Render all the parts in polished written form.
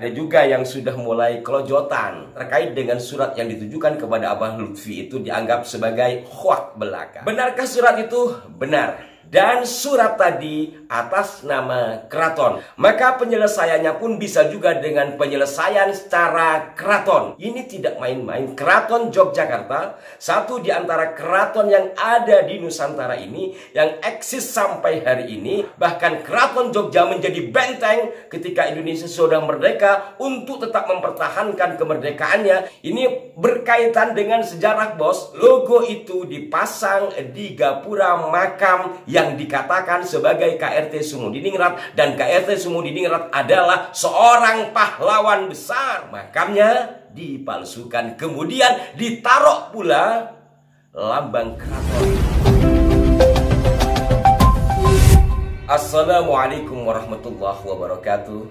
Ada juga yang sudah mulai kelojotan terkait dengan surat yang ditujukan kepada Abah Lutfi itu dianggap sebagai hoak belaka. Benarkah surat itu? Benar. Dan surat tadi atas nama keraton. Maka penyelesaiannya pun bisa juga dengan penyelesaian secara keraton. Ini tidak main-main. Keraton Yogyakarta, satu di antara keraton yang ada di Nusantara ini, yang eksis sampai hari ini. Bahkan keraton Jogja menjadi benteng ketika Indonesia sudah merdeka untuk tetap mempertahankan kemerdekaannya. Ini berkaitan dengan sejarah, bos. Logo itu dipasang di gapura makam yang dikatakan sebagai KRT Sumudiningrat, dan KRT Sumudiningrat adalah seorang pahlawan besar. Makamnya dipalsukan, kemudian ditaruh pula lambang keraton. Assalamualaikum warahmatullahi wabarakatuh.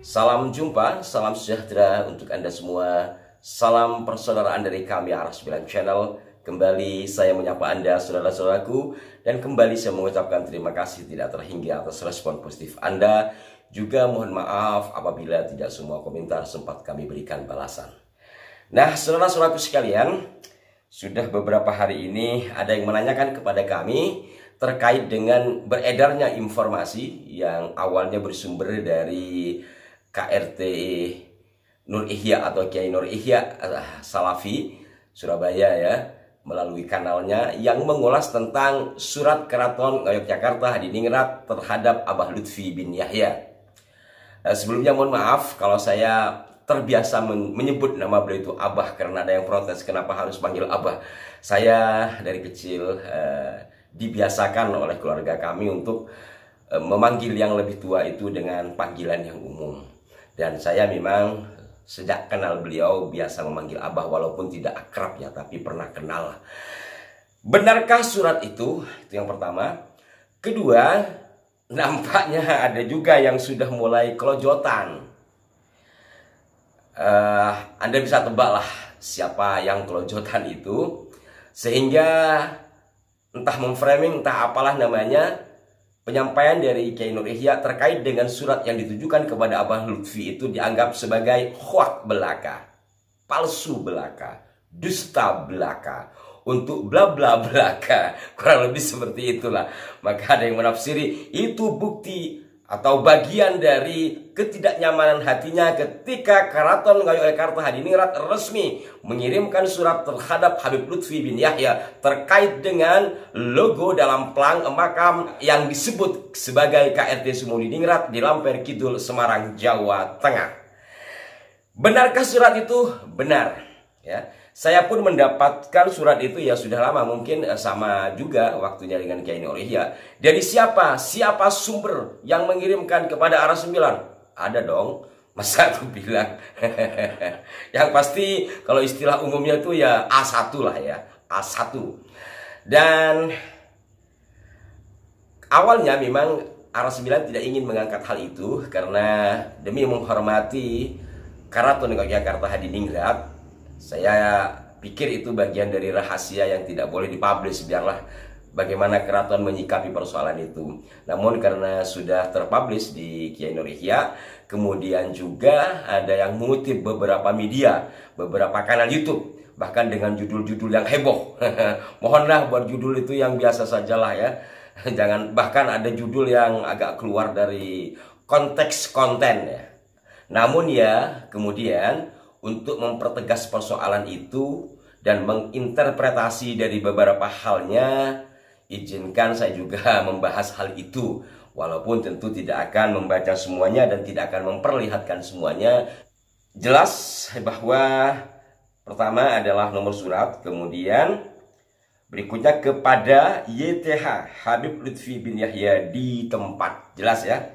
Salam jumpa, salam sejahtera untuk Anda semua. Salam persaudaraan dari kami Aras 9 Channel. Kembali saya menyapa Anda, saudara-saudaraku, dan kembali saya mengucapkan terima kasih tidak terhingga atas respon positif Anda. Juga mohon maaf apabila tidak semua komentar sempat kami berikan balasan. Nah, saudara-saudaraku sekalian, sudah beberapa hari ini ada yang menanyakan kepada kami terkait dengan beredarnya informasi yang awalnya bersumber dari KRT Nur Ihya atau Kiai Nur Ihya Salafi Surabaya ya, melalui kanalnya yang mengulas tentang surat keraton Yogyakarta Hadiningrat terhadap Abah Lutfi bin Yahya. Sebelumnya mohon maaf kalau saya terbiasa menyebut nama beliau itu Abah karena ada yang protes kenapa harus panggil Abah. Saya dari kecil dibiasakan oleh keluarga kami untuk memanggil yang lebih tua itu dengan panggilan yang umum. Dan saya memang sejak kenal beliau biasa memanggil Abah walaupun tidak akrab ya, tapi pernah kenal. Benarkah surat itu? Itu yang pertama. Kedua, nampaknya ada juga yang sudah mulai kelojotan. Anda bisa tebak lah siapa yang kelojotan itu, sehingga entah memframing, entah apalah namanya, penyampaian dari Kiai Nur Ihya terkait dengan surat yang ditujukan kepada Abah Lutfi itu dianggap sebagai hoak belaka, palsu belaka, dusta belaka, untuk bla bla belaka, kurang lebih seperti itulah. Maka ada yang menafsiri itu bukti atau bagian dari ketidaknyamanan hatinya ketika Keraton Yogyakarta Hadiningrat resmi mengirimkan surat terhadap Habib Lutfi bin Yahya terkait dengan logo dalam plang makam yang disebut sebagai KRT Sumudiningrat di Lamper Kidul, Semarang, Jawa Tengah. Benarkah surat itu? Benar ya. Saya pun mendapatkan surat itu ya sudah lama, mungkin sama juga waktunya dengan Kiai Nur Ihya. Dari siapa? Siapa sumber yang mengirimkan kepada Aras 9? Ada dong. Masa aku bilang. Yang pasti kalau istilah umumnya itu ya A1 lah ya. A1. Dan awalnya memang Aras 9 tidak ingin mengangkat hal itu karena demi menghormati Keraton Yogyakarta Hadiningrat. Saya pikir itu bagian dari rahasia yang tidak boleh dipublish, biarlah bagaimana keraton menyikapi persoalan itu. Namun karena sudah terpublish di Kiai Nur Ihya, kemudian juga ada yang mengutip beberapa media, beberapa kanal YouTube, bahkan dengan judul-judul yang heboh. Mohonlah buat judul itu yang biasa sajalah ya. Jangan, bahkan ada judul yang agak keluar dari konteks konten ya. Namun ya, kemudian untuk mempertegas persoalan itu dan menginterpretasi dari beberapa halnya, izinkan saya juga membahas hal itu. Walaupun tentu tidak akan membaca semuanya dan tidak akan memperlihatkan semuanya. Jelas bahwa pertama adalah nomor surat, kemudian berikutnya kepada YTH Habib Lutfi bin Yahya di tempat. Jelas ya.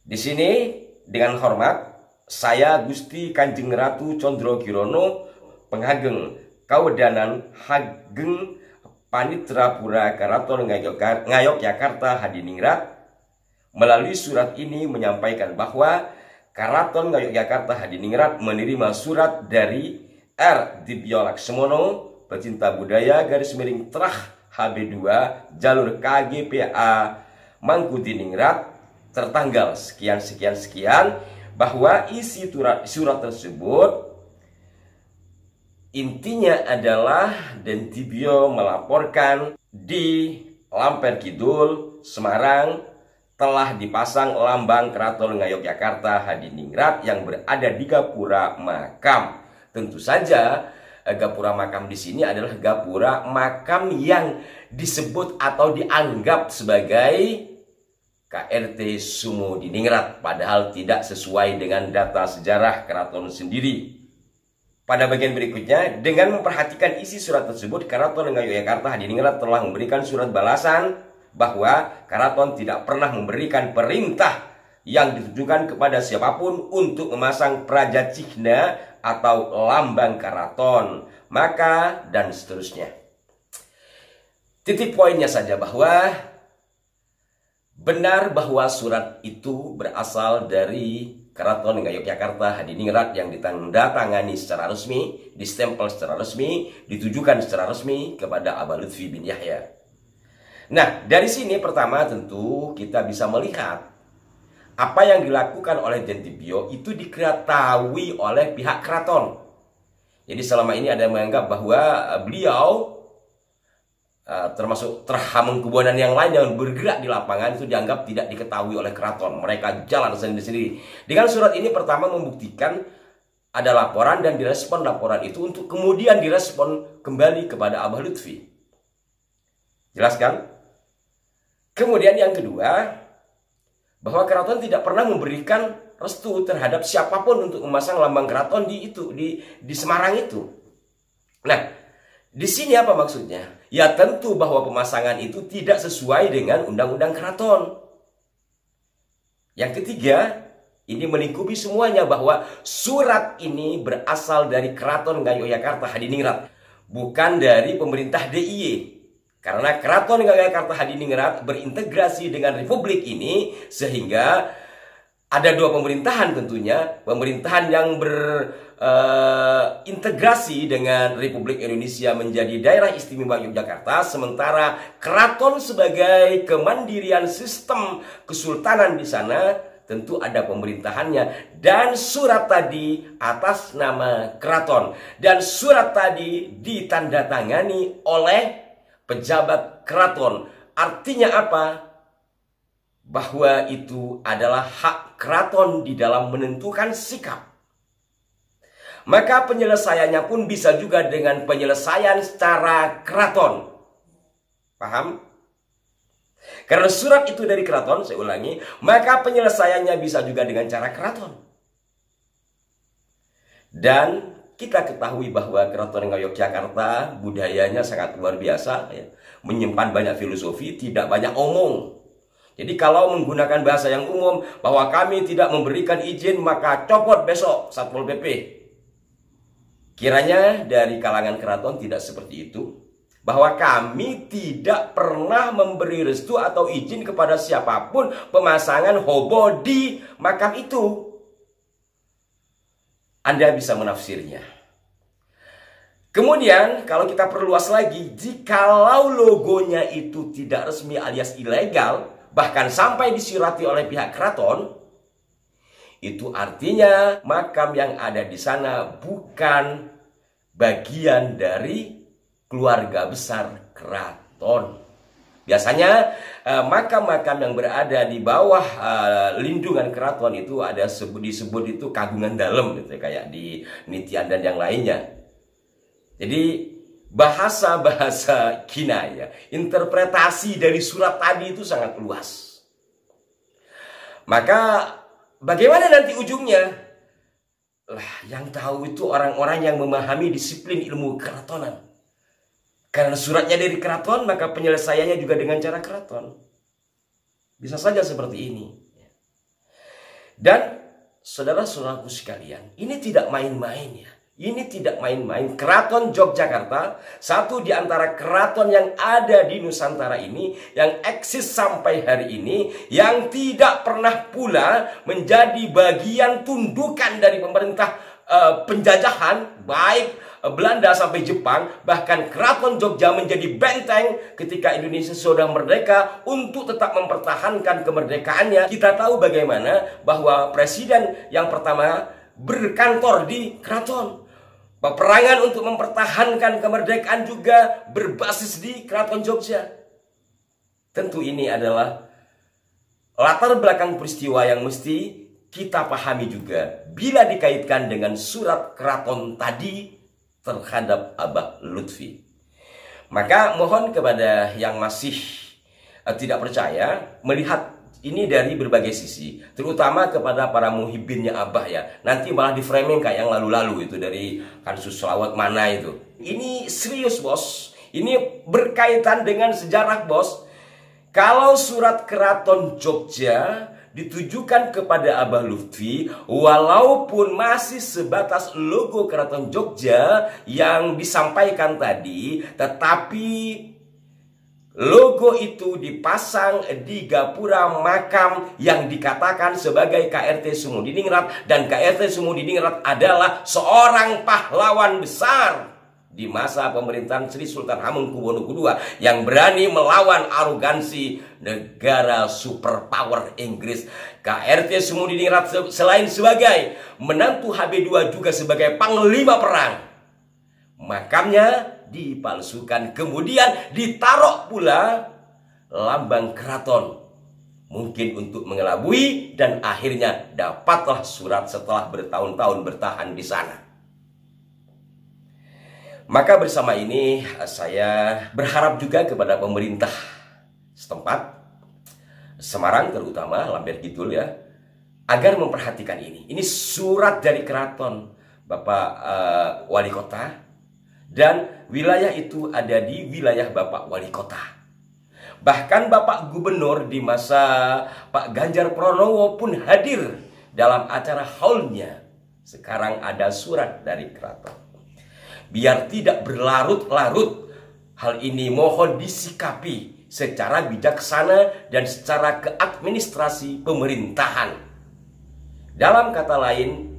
Di sini dengan hormat, saya Gusti Kanjeng Ratu Condro Kirono Penghageng Kawedanan Hageng Panitra-pura Keraton Yogyakarta Hadiningrat melalui surat ini menyampaikan bahwa Keraton Yogyakarta Hadiningrat menerima surat dari R. Dibyo Laksemono, pecinta budaya _Trah HB2 jalur KGPA Mangkuniningrat tertanggal sekian bahwa isi surat tersebut intinya adalah Dentibio melaporkan di Lamper Kidul, Semarang telah dipasang lambang Keraton Ngayogyakarta Hadiningrat yang berada di Gapura Makam. Tentu saja Gapura Makam di sini adalah Gapura Makam yang disebut atau dianggap sebagai KRT Sumo Diningrat, padahal tidak sesuai dengan data sejarah keraton sendiri. Pada bagian berikutnya, dengan memperhatikan isi surat tersebut, Keraton Ngayogyakarta Hadiningrat telah memberikan surat balasan bahwa keraton tidak pernah memberikan perintah yang ditujukan kepada siapapun untuk memasang prajacihna atau lambang keraton, maka dan seterusnya. Titik poinnya saja bahwa benar bahwa surat itu berasal dari Keraton Ngayogyakarta Hadiningrat yang ditandatangani secara resmi, distempel secara resmi, ditujukan secara resmi kepada Aba Lutfi bin Yahya. Nah, dari sini pertama tentu kita bisa melihat apa yang dilakukan oleh Dentibio itu diketahui oleh pihak keraton. Jadi selama ini ada yang menganggap bahwa beliau termasuk Hamengkubuwono yang lain yang bergerak di lapangan itu dianggap tidak diketahui oleh keraton. Mereka jalan sendiri-sendiri. Dengan surat ini pertama membuktikan ada laporan dan direspon laporan itu untuk kemudian direspon kembali kepada Abah Lutfi. Jelas kan? Kemudian yang kedua, bahwa keraton tidak pernah memberikan restu terhadap siapapun untuk memasang lambang keraton di Semarang itu. Nah, di sini apa maksudnya? Ya tentu bahwa pemasangan itu tidak sesuai dengan undang-undang keraton. Yang ketiga, ini melingkupi semuanya bahwa surat ini berasal dari Keraton Ngayogyakarta Hadiningrat, bukan dari pemerintah DIY. Karena Keraton Ngayogyakarta Hadiningrat berintegrasi dengan Republik ini, sehingga ada dua pemerintahan tentunya. Pemerintahan yang berintegrasi dengan Republik Indonesia menjadi daerah istimewa Yogyakarta, sementara keraton sebagai kemandirian sistem kesultanan di sana tentu ada pemerintahannya. Dan surat tadi atas nama keraton, dan surat tadi ditandatangani oleh pejabat keraton. Artinya apa? Bahwa itu adalah hak keraton di dalam menentukan sikap. Maka penyelesaiannya pun bisa juga dengan penyelesaian secara keraton. Paham? Karena surat itu dari keraton, saya ulangi, maka penyelesaiannya bisa juga dengan cara keraton. Dan kita ketahui bahwa Keraton Ngayogyakarta budayanya sangat luar biasa, ya. Menyimpan banyak filosofi, tidak banyak omong. Jadi kalau menggunakan bahasa yang umum bahwa kami tidak memberikan izin maka copot besok Satpol PP. Kiranya dari kalangan keraton tidak seperti itu. Bahwa kami tidak pernah memberi restu atau izin kepada siapapun pemasangan hobo di makam itu. Anda bisa menafsirnya. Kemudian kalau kita perluas lagi, jikalau logonya itu tidak resmi alias ilegal, bahkan sampai disurati oleh pihak keraton, itu artinya makam yang ada di sana bukan bagian dari keluarga besar keraton. Biasanya makam-makam yang berada di bawah lindungan keraton itu ada disebut itu kagungan dalam, gitu, kayak di Nitian dan yang lainnya. Jadi bahasa-bahasa kinaya, interpretasi dari surat tadi itu sangat luas. Maka bagaimana nanti ujungnya? Lah, yang tahu itu orang-orang yang memahami disiplin ilmu keratonan. Karena suratnya dari keraton, maka penyelesaiannya juga dengan cara keraton. Bisa saja seperti ini. Dan saudara-saudaraku sekalian, ini tidak main-main ya. Ini tidak main-main. Keraton Yogyakarta, satu di antara keraton yang ada di Nusantara ini, yang eksis sampai hari ini, yang tidak pernah pula menjadi bagian tundukan dari pemerintah penjajahan, baik Belanda sampai Jepang, bahkan Keraton Jogja menjadi benteng ketika Indonesia sudah merdeka untuk tetap mempertahankan kemerdekaannya. Kita tahu bagaimana bahwa presiden yang pertama berkantor di keraton. Peperangan untuk mempertahankan kemerdekaan juga berbasis di Keraton Jogja. Tentu ini adalah latar belakang peristiwa yang mesti kita pahami juga bila dikaitkan dengan surat keraton tadi terhadap Abah Lutfi. Maka mohon kepada yang masih tidak percaya melihat ini dari berbagai sisi, terutama kepada para muhibinnya Abah ya. Nanti malah di framing kayak yang lalu-lalu itu dari kasus selawat mana itu. Ini serius bos, ini berkaitan dengan sejarah bos. Kalau surat keraton Jogja ditujukan kepada Abah Lutfi, walaupun masih sebatas logo Keraton Jogja yang disampaikan tadi, tetapi logo itu dipasang di gapura makam yang dikatakan sebagai KRT Sumudiningrat, dan KRT Sumudiningrat adalah seorang pahlawan besar di masa pemerintahan Sri Sultan Hamengkubuwono II yang berani melawan arogansi negara superpower Inggris. KRT Sumudiningrat selain sebagai menantu HB2 juga sebagai panglima perang. Makamnya dipalsukan, kemudian ditaruh pula lambang keraton. Mungkin untuk mengelabui, dan akhirnya dapatlah surat setelah bertahun-tahun bertahan di sana. Maka bersama ini saya berharap juga kepada pemerintah setempat, Semarang terutama, Lambert Kidul ya, agar memperhatikan ini. Ini surat dari keraton Bapak Wali Kota, dan wilayah itu ada di wilayah Bapak Wali Kota. Bahkan Bapak Gubernur di masa Pak Ganjar Pranowo pun hadir dalam acara haulnya. Sekarang ada surat dari keraton. Biar tidak berlarut-larut, hal ini mohon disikapi secara bijaksana dan secara keadministrasi pemerintahan. Dalam kata lain,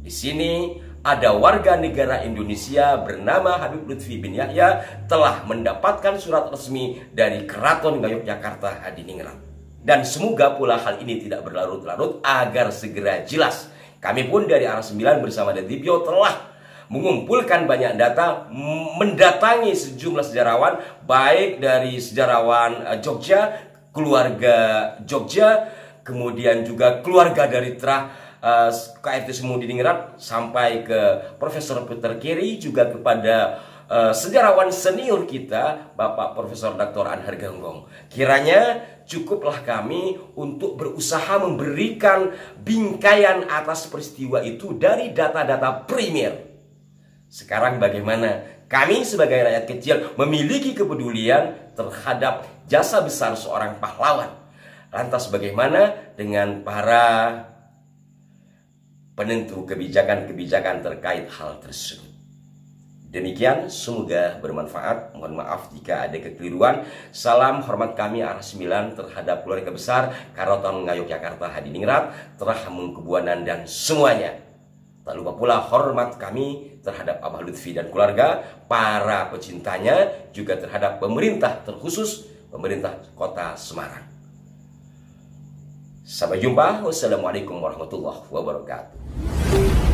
di sini ada warga negara Indonesia bernama Habib Lutfi bin Yahya telah mendapatkan surat resmi dari Keraton Ngayogyakarta Hadiningrat. Dan semoga pula hal ini tidak berlarut-larut agar segera jelas. Kami pun dari Arah 9 bersama Detipyo telah mengumpulkan banyak data, mendatangi sejumlah sejarawan, baik dari sejarawan Jogja, keluarga Jogja, kemudian juga keluarga dari KRT Sumudiningrat, sampai ke Profesor Peter Kiri, juga kepada sejarawan senior kita, Bapak Profesor Dr. Anhar Ganggong. Kiranya cukuplah kami untuk berusaha memberikan bingkaian atas peristiwa itu dari data-data primer. Sekarang bagaimana kami sebagai rakyat kecil memiliki kepedulian terhadap jasa besar seorang pahlawan. Lantas bagaimana dengan para penentu kebijakan-kebijakan terkait hal tersebut? Demikian, semoga bermanfaat. Mohon maaf jika ada kekeliruan. Salam hormat kami Arah 9 terhadap keluarga besar Keraton Ngayogyakarta Hadiningrat, Terah Hamengkubuwono dan semuanya. Tak lupa pula hormat kami terhadap Abah Lutfi dan keluarga, para pecintanya, juga terhadap pemerintah, terkhusus pemerintah Kota Semarang. Sampai jumpa. Wassalamualaikum warahmatullahi wabarakatuh.